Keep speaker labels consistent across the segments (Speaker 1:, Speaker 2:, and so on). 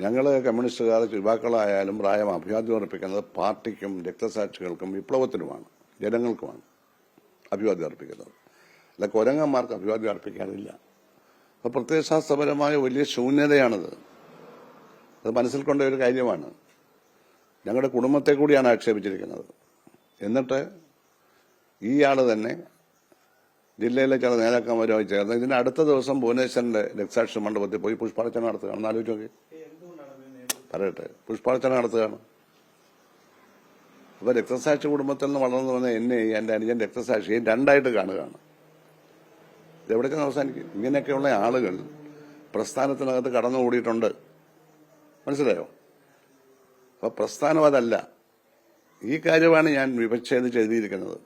Speaker 1: ഞങ്ങൾ കമ്മ്യൂണിസ്റ്റുകാർ യുവാക്കളായാലും പ്രായം അഭിവാദ്യം അർപ്പിക്കുന്നത് പാർട്ടിക്കും രക്തസാക്ഷികൾക്കും വിപ്ലവത്തിനുമാണ്, ജനങ്ങൾക്കുമാണ് അഭിവാദ്യം അർപ്പിക്കുന്നത്. അല്ല, കൊരങ്ങന്മാർക്ക് അഭിവാദ്യം അർപ്പിക്കാനില്ല. അപ്പോൾ പ്രത്യയശാസ്ത്രപരമായ വലിയ ശൂന്യതയാണത്. അത് മനസ്സിൽ കൊണ്ട ഒരു കാര്യമാണ്. ഞങ്ങളുടെ കുടുംബത്തെ കൂടിയാണ് ആക്ഷേപിച്ചിരിക്കുന്നത്. എന്നിട്ട് ഈയാള് തന്നെ ജില്ലയിലെ ചില നേതാക്കന്മാരുമായി ചേർന്ന് ഇതിന് അടുത്ത ദിവസം ഭുവനേശ്വരന്റെ രക്തസാക്ഷി മണ്ഡപത്തിൽ പോയി പുഷ്പാർച്ചന നടത്തുകയാണ്. ആലോചിച്ച് നോക്കി, പറയട്ടെ, പുഷ്പാർച്ചന നടത്തുകയാണ്. അപ്പൊ രക്തസാക്ഷി കുടുംബത്തിൽ നിന്ന് വളർന്നു വന്ന എന്നെയും എന്റെ അനുജൻ രക്തസാക്ഷിയെയും രണ്ടായിട്ട് കാണുകയാണ്. ഇതെവിടേക്ക് അവസാനിക്കും? ഇങ്ങനെയൊക്കെയുള്ള ആളുകൾ പ്രസ്ഥാനത്തിനകത്ത് കടന്നുകൂടിയിട്ടുണ്ട്. മനസ്സിലായോ? അപ്പൊ പ്രസ്ഥാനം അതല്ല. ഈ കാര്യമാണ് ഞാൻ വിവച്ഛേദിച്ച് എഴുതിയിരിക്കുന്നത്.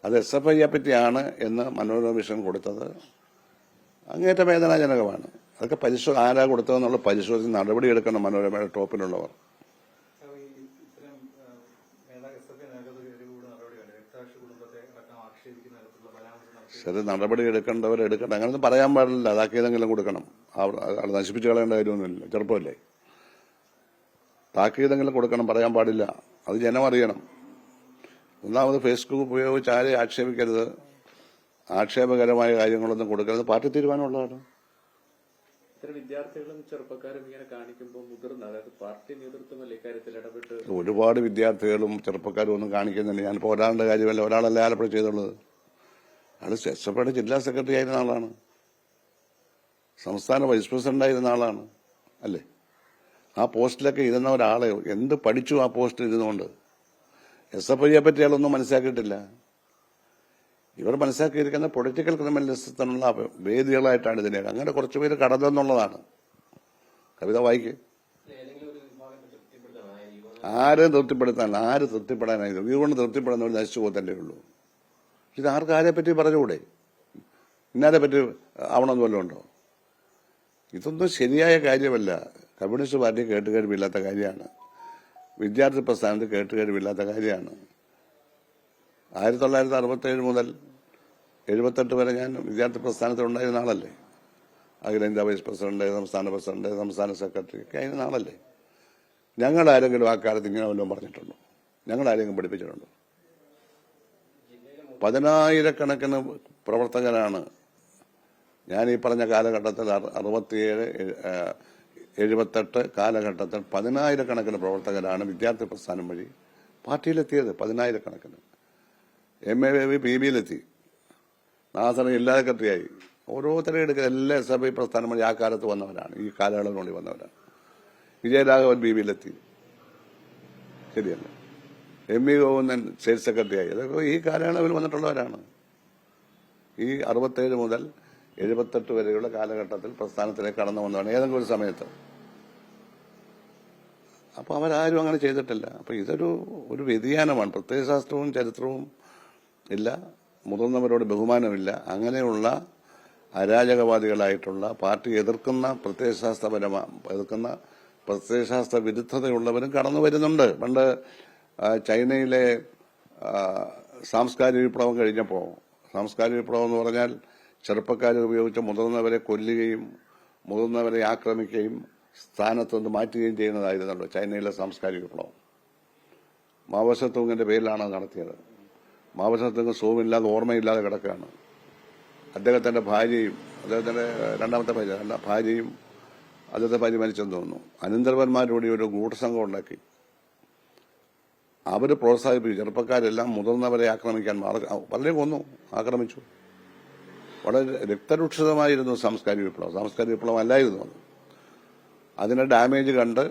Speaker 1: അത് SFIയെ പറ്റിയാണ് എന്ന് മനോരമ വിഷൻ കൊടുത്തത് അങ്ങേറ്റ വേദനാജനകമാണ്. അതൊക്കെ ആരാ കൊടുത്തതെന്നുള്ള പരിശോധിച്ച് നടപടിയെടുക്കണം മനോരമയുടെ ടോപ്പിലുള്ളവർ. ശരി, നടപടി എടുക്കട്ടെ. അങ്ങനൊന്നും പറയാൻ പാടില്ല. താക്കീതെങ്കിലും കൊടുക്കണം. അത് നശിപ്പിച്ചു കളയേണ്ട കാര്യമൊന്നുമില്ല. ചെറുപ്പമല്ലേ, താക്കീതെങ്കിലും കൊടുക്കണം. പറയാൻ പാടില്ല. അത് ജനം അറിയണം. ഒന്നാമത് ഫേസ്ബുക്ക് ഉപയോഗിച്ച് ആരെയും ആക്ഷേപിക്കരുത്. ആക്ഷേപകരമായ കാര്യങ്ങളൊന്നും കൊടുക്കരുത്. പാർട്ടി തീരുമാനമുള്ളതാണ്.
Speaker 2: വിദ്യാർത്ഥികളും ചെറുപ്പക്കാരും ഇങ്ങനെ കാണിക്കുമ്പോൾ മുതിർന്ന, അതായത് പാർട്ടി നേതൃത്വമല്ലേ ഇക്കാര്യത്തിൽ ഇടപെട്ട്?
Speaker 1: ഒരുപാട് വിദ്യാർത്ഥികളും ചെറുപ്പക്കാരും ഒന്നും കാണിക്കുന്നില്ല. ഞാനിപ്പോൾ ഒരാളുടെ കാര്യമല്ല, ഒരാളല്ല ആലപ്പുഴ ചെയ്തുള്ളത്. അത് SFIയുടെ ജില്ലാ സെക്രട്ടറി ആയിരുന്ന ആളാണ്, സംസ്ഥാന വൈസ് പ്രസിഡന്റ് ആയിരുന്ന ആളാണ്, അല്ലേ? ആ പോസ്റ്റിലൊക്കെ ഇരുന്ന ഒരാളെ എന്ത് പഠിച്ചു ആ പോസ്റ്റിൽ ഇരുന്നുകൊണ്ട്? SFIയെ പറ്റി അയാളൊന്നും മനസ്സിലാക്കിയിട്ടില്ല. ഇവർ മനസ്സിലാക്കിയിരിക്കുന്ന പൊളിറ്റിക്കൽ ക്രിമിനലിസത്തിനുള്ള വേദികളായിട്ടാണ് ഇതിനെ. അങ്ങനെ കുറച്ചുപേര് കടന്നെന്നുള്ളതാണ്. കവിത വായിക്ക്. ആരെ തൃപ്തിപ്പെടാനായി? ഇതുകൊണ്ട് തൃപ്തിപ്പെടുന്നവർ നശിച്ചു പോകത്തല്ലേ ഉള്ളൂ. ഇത് ആരെ പറ്റി പറഞ്ഞുകൂടെ? ഇന്നാരെ പറ്റി ആവണമെന്ന് വല്ലതും ഉണ്ടോ? ഇതൊന്നും ശരിയായ കാര്യമല്ല. കമ്മ്യൂണിസ്റ്റ് പാർട്ടി കേട്ടുകഴിവില്ലാത്ത കാര്യമാണ്. വിദ്യാർത്ഥി പ്രസ്ഥാനത്ത് കേട്ടുകഴിവില്ലാത്ത കാര്യമാണ്. 1967 മുതൽ 78 വരെ ഞാൻ വിദ്യാർത്ഥി പ്രസ്ഥാനത്തിൽ ഉണ്ടായിരുന്ന ആളല്ലേ. അഖിലേന്ത്യാ വൈസ് പ്രസിഡന്റ്, സംസ്ഥാന പ്രസിഡന്റ്, സംസ്ഥാന സെക്രട്ടറി ഒക്കെ ആയിരുന്ന ആളല്ലേ. ഞങ്ങൾ ആരെങ്കിലും ആ കാലത്ത് ഇങ്ങനെ വല്ലതും പറഞ്ഞിട്ടുണ്ടോ? ഞങ്ങൾ ആരെങ്കിലും പഠിപ്പിച്ചിട്ടുണ്ടോ? 10,000-കണക്കിന് പ്രവർത്തകരാണ് ഞാൻ ഈ പറഞ്ഞ കാലഘട്ടത്തിൽ 67, 78 കാലഘട്ടത്തിൽ 10,000-കണക്കിന് പ്രവർത്തകരാണ് വിദ്യാർത്ഥി പ്രസ്ഥാനം വഴി പാർട്ടിയിലെത്തിയത്. 10,000-കണക്കിന് MAVV PBയിലെത്തി. നാസർ ജില്ലാ സെക്രട്ടറിയായി. ഓരോരുത്തരെ എടുക്കുക എല്ലാ SFI പ്രസ്ഥാനം വഴി ആ കാലത്ത് വന്നവരാണ്, ഈ കാലയളവിനുള്ളിൽ വന്നവരാണ്. വിജയരാഘവൻ PBയിലെത്തി. ശരിയല്ല? MV ഗോവിന്ദൻ സ്റ്റേറ്റ് സെക്രട്ടറിയായി. അതൊക്കെ ഈ കാലയളവിൽ വന്നിട്ടുള്ളവരാണ്. ഈ 67 മുതൽ 78 വരെയുള്ള കാലഘട്ടത്തിൽ പ്രസ്ഥാനത്തിലേക്ക് കടന്നു വന്നതാണ് ഏതെങ്കിലും ഒരു സമയത്ത്. അപ്പൊ അവരാരും അങ്ങനെ ചെയ്തിട്ടില്ല. അപ്പൊ ഇതൊരു വ്യതിയാനമാണ്. പ്രത്യയശാസ്ത്രവും ചരിത്രവും ഇല്ല, മുതിർന്നവരോട് ബഹുമാനമില്ല. അങ്ങനെയുള്ള അരാജകവാദികളായിട്ടുള്ള പാർട്ടി എതിർക്കുന്ന പ്രത്യയശാസ്ത്ര വിരുദ്ധതയുള്ളവരും കടന്നു വരുന്നുണ്ട്. പണ്ട് ചൈനയിലെ സാംസ്കാരിക വിപ്ലവം കഴിഞ്ഞപ്പോൾ, സാംസ്കാരിക വിപ്ലവം എന്ന് പറഞ്ഞാൽ ചെറുപ്പക്കാരെ ഉപയോഗിച്ച് മുതിർന്നവരെ കൊല്ലുകയും മുതിർന്നവരെ ആക്രമിക്കുകയും സ്ഥാനത്തുനിന്ന് മാറ്റുകയും ചെയ്യുന്നതായിരുന്നല്ലോ ചൈനയിലെ സാംസ്കാരിക വിപ്ലവം. മാവോ തുങ്ങിന്റെ പേരിലാണ് നടത്തിയത്. മാവോ തുങ് സുഖമില്ലാതെ, ഓർമ്മയില്ലാതെ കിടക്കുകയാണ്. അദ്ദേഹത്തിന്റെ ഭാര്യയും, അദ്ദേഹത്തിന്റെ രണ്ടാമത്തെ ഭാര്യയും അദ്ദേഹത്തെ ഭാര്യ മരിച്ചെന്ന് തോന്നുന്നു. അനന്തരവന്മാരോട് ഒരു ഗൂഢസംഘം ഉണ്ടാക്കി. അവര് പ്രോത്സാഹിപ്പിച്ചു. ചെറുപ്പക്കാരെല്ലാം മുതിർന്നവരെ ആക്രമിക്കാൻ പലരെയും കൊന്നു, ആക്രമിച്ചു. വളരെ രക്തരൂക്ഷിതമായിരുന്നു സാംസ്കാരിക വിപ്ലവം അല്ലായിരുന്നു അത്. അതിന്റെ ഡാമേജ് കണ്ട്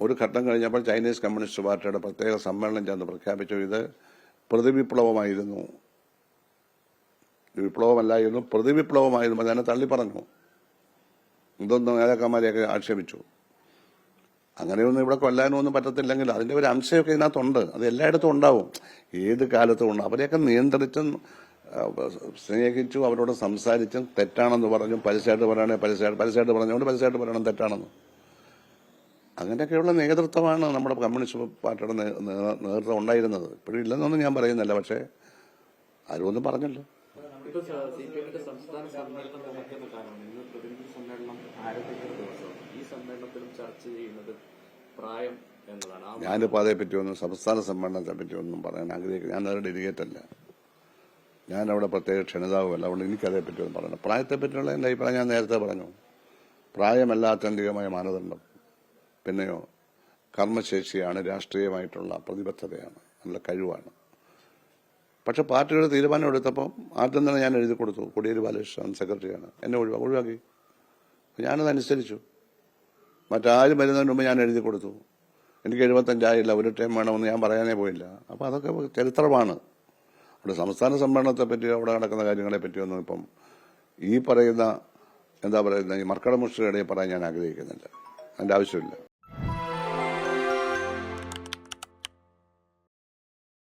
Speaker 1: ഒരു ഘട്ടം കഴിഞ്ഞപ്പോൾ ചൈനീസ് കമ്മ്യൂണിസ്റ്റ് പാർട്ടിയുടെ പ്രത്യേക സമ്മേളനം ചേർന്ന് പ്രഖ്യാപിച്ചു, ഇത് പ്രതിവിപ്ലവമായിരുന്നു, വിപ്ലവമല്ലായിരുന്നു, പ്രതിവിപ്ലവമായിരുന്നു. അതിനെ തള്ളി പറഞ്ഞു. ഇതൊന്നും നേതാക്കന്മാരെയൊക്കെ ആക്ഷേപിച്ചു. അങ്ങനെയൊന്നും ഇവിടെ കൊല്ലാനൊന്നും പറ്റത്തില്ലെങ്കിൽ അതിന്റെ ഒരു അംശമൊക്കെ ഇതിനകത്തുണ്ട്. അത് എല്ലായിടത്തും ഉണ്ടാവും, ഏത് കാലത്തും ഉണ്ട്. അവരെയൊക്കെ നിയന്ത്രിച്ചും സ്നേഹിച്ചു, അവരോട് സംസാരിച്ചും തെറ്റാണെന്ന് പറഞ്ഞു. പരസ്യമായിട്ട് പറഞ്ഞുകൊണ്ട് പരസ്യമായിട്ട് പറയണം തെറ്റാണെന്ന്. അങ്ങനെയൊക്കെയുള്ള നേതൃത്വമാണ് നമ്മുടെ കമ്മ്യൂണിസ്റ്റ് പാർട്ടിയുടെ നേതൃത്വം ഉണ്ടായിരുന്നത്. ഇപ്പോഴും ഇല്ലെന്നൊന്നും ഞാൻ പറയുന്നില്ല, പക്ഷേ ആരും ഒന്നും പറഞ്ഞല്ലോ.
Speaker 2: സംസ്ഥാന സമ്മേളനം ആരംഭിക്കുന്ന ദിവസം ഈ സമ്മേളനത്തിലും ചർച്ച ചെയ്യുന്നത് പ്രായം എന്നതാണ്.
Speaker 1: ഞാനിപ്പോൾ അതേപ്പറ്റി സംസ്ഥാന സമ്മേളനത്തെ പറ്റി ഒന്നും പറയാൻ ആഗ്രഹിക്കുന്നു. ഞാൻ അവരുടെ ഡെലിഗേറ്റ് അല്ല, ഞാൻ അവിടെ പ്രത്യേക ക്ഷണിതാവുമല്ല. അതുകൊണ്ട് എനിക്കതേപ്പറ്റി ഒന്നും പറയണം. പ്രായത്തെപ്പറ്റിയുള്ള എൻ്റെ അഭിപ്രായം ഞാൻ നേരത്തെ പറഞ്ഞു. പ്രായമല്ല ആത്യന്തികമായ മാനദണ്ഡം. പിന്നെയോ കർമ്മശേഷിയാണ്, രാഷ്ട്രീയമായിട്ടുള്ള പ്രതിബദ്ധതയാണ്, നല്ല കഴിവാണ്. പക്ഷെ പാർട്ടിയുടെ തീരുമാനം എടുത്തപ്പോൾ ആദ്യം തന്നെ ഞാൻ എഴുതി കൊടുത്തു. കോടിയേരി ബാലകൃഷ്ണൻ സെക്രട്ടറിയാണ്, എന്നെ ഒഴിവാക്കി. ഞാനതനുസരിച്ചു. മറ്റാരും വരുന്നതിന് മുമ്പ് ഞാൻ എഴുതി കൊടുത്തു. എനിക്ക് 75 ഒരു ടൈം വേണമെന്ന് ഞാൻ പറയാനേ പോയില്ല. അപ്പോൾ അതൊക്കെ ചരിത്രമാണ്. അവിടെ സംസ്ഥാന സമ്മേളനത്തെ പറ്റി, അവിടെ നടക്കുന്ന കാര്യങ്ങളെ പറ്റിയൊന്നും ഇപ്പം ഈ പറയുന്ന ഈ മർക്കട മുഷ്ടിയുടെ പറയാൻ ഞാൻ ആഗ്രഹിക്കുന്നില്ല. അതിൻ്റെ ആവശ്യമില്ല.